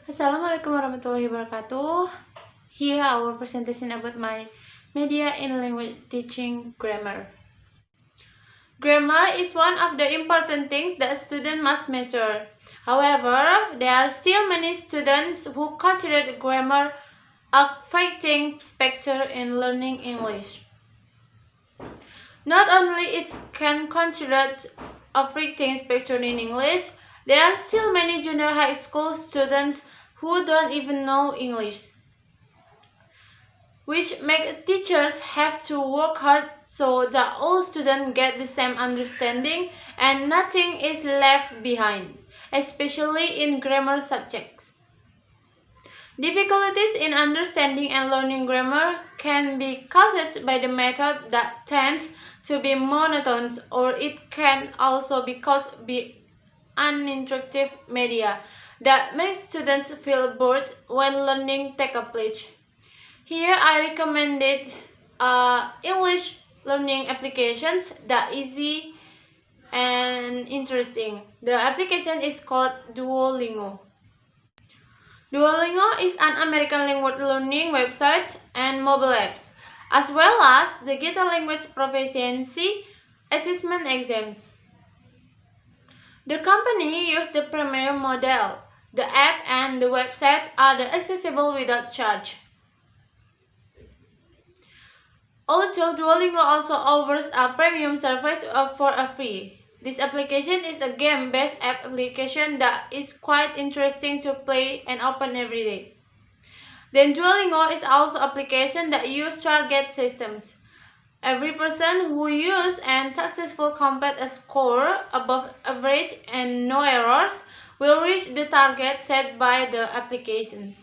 Assalamualaikum warahmatullahi wabarakatuh. Here our presentation about my media in language teaching grammar. Grammar is one of the important things that a student must master. However, there are still many students who consider grammar a fighting factor in learning English. Not only it can considered a fighting factor in English, there are still many junior high school students who don't even know English, which makes teachers have to work hard so that all students get the same understanding and nothing is left behind, especially in grammar subjects. Difficulties in understanding and learning grammar can be caused by the method that tends to be monotonous, or it can also be caused by uninteractive media that makes students feel bored when learning take place. Here I recommended English learning applications that easy and interesting. The application is called Duolingo. Duolingo is an American language learning website and mobile apps, as well as the guitar language proficiency assessment exams. The company used the premium model. The app and the website are accessible without charge. Also, Duolingo also offers a premium service for a fee. This application is a game-based application that is quite interesting to play and open every day. Then Duolingo is also an application that uses target systems. Every person who uses and successfully complete a score above average and no errors will reach the target set by the applications.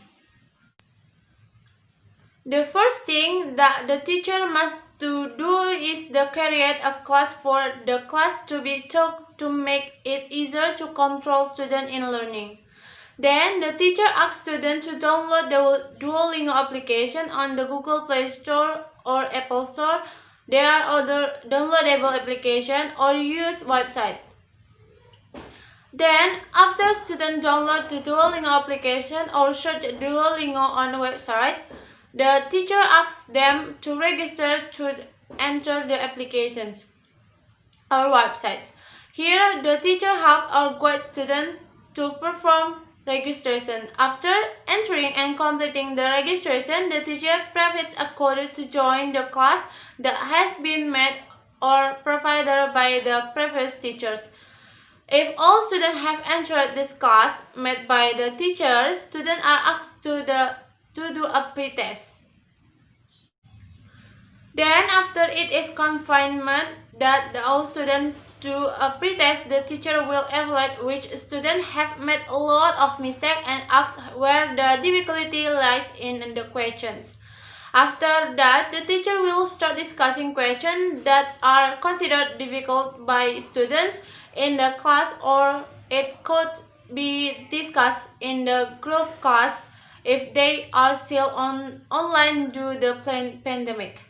The first thing that the teacher must do is to create a class for the class to be taught to make it easier to control students in learning. Then the teacher asks students to download the Duolingo application on the Google Play Store or Apple Store. There are other downloadable applications or use website. Then, after students download the Duolingo application or search Duolingo on the website, the teacher asks them to register to enter the applications or websites. Here, the teacher helps or guides students to perform registration. After entering and completing the registration, the teacher provides a code to join the class that has been made or provided by the previous teachers. If all students have entered this class made by the teachers, students are asked to do a pretest. Then, after it is confirmed that all students do a pretest, the teacher will evaluate which students have made a lot of mistakes and ask where the difficulty lies in the questions. After that, the teacher will start discussing questions that are considered difficult by students in the class, or it could be discussed in the group class if they are still online due to the pandemic.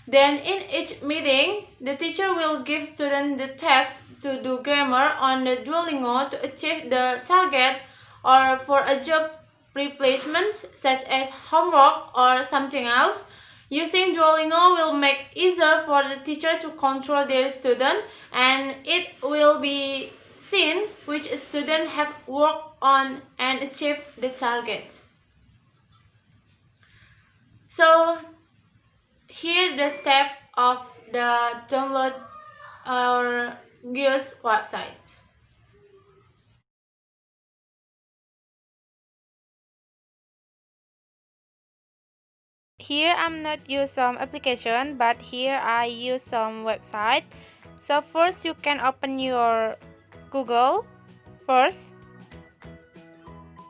Then in each meeting, the teacher will give students the text to do grammar on the Duolingo to achieve the target, or for a job replacement such as homework or something else. Using Duolingo will make it easier for the teacher to control their student, and it will be seen which students have worked on and achieved the target. So here the step of the download or use website. Here I'm not use some application, but here I use some website. So first you can open your Google first,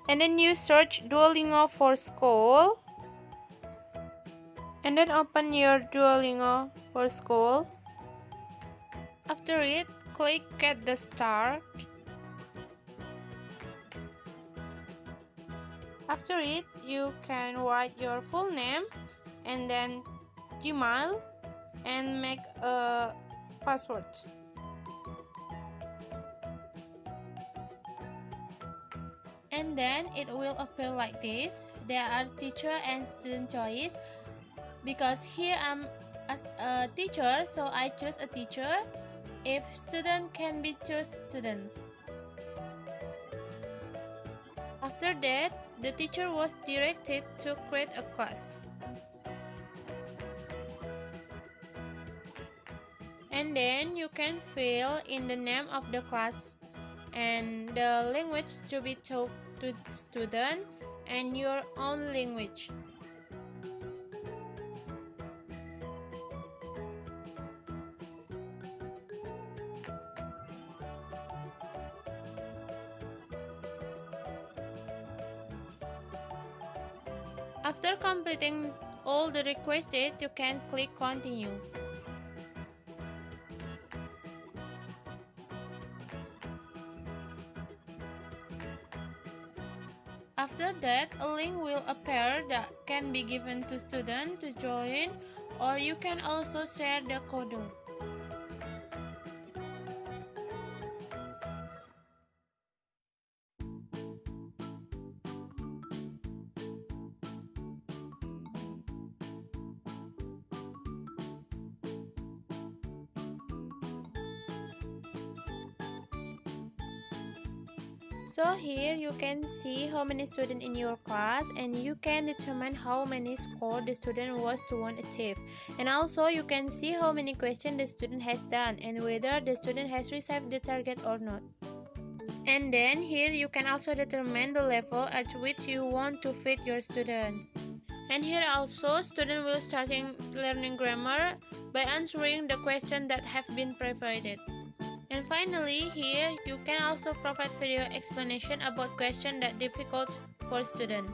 and then you search Duolingo for school, and then open your Duolingo for school. After it, click get the start. After it, you can write your full name and then Gmail and make a password. And And then it will appear like this. There are teacher and student choice. Because here I'm as a teacher, so I choose a teacher. If student can be choose students. After that, the teacher was directed to create a class. And then you can fill in the name of the class and the language to be taught to student and your own language. After completing all the requested, you can click continue. After that, a link will appear that can be given to students to join, or you can also share the code. So here you can see how many students in your class, and you can determine how many score the student was to want achieve. And also you can see how many questions the student has done and whether the student has received the target or not. And then here you can also determine the level at which you want to fit your student. And here also student will starting learning grammar by answering the questions that have been provided. And finally, here you can also provide video explanation about questions that difficult for students.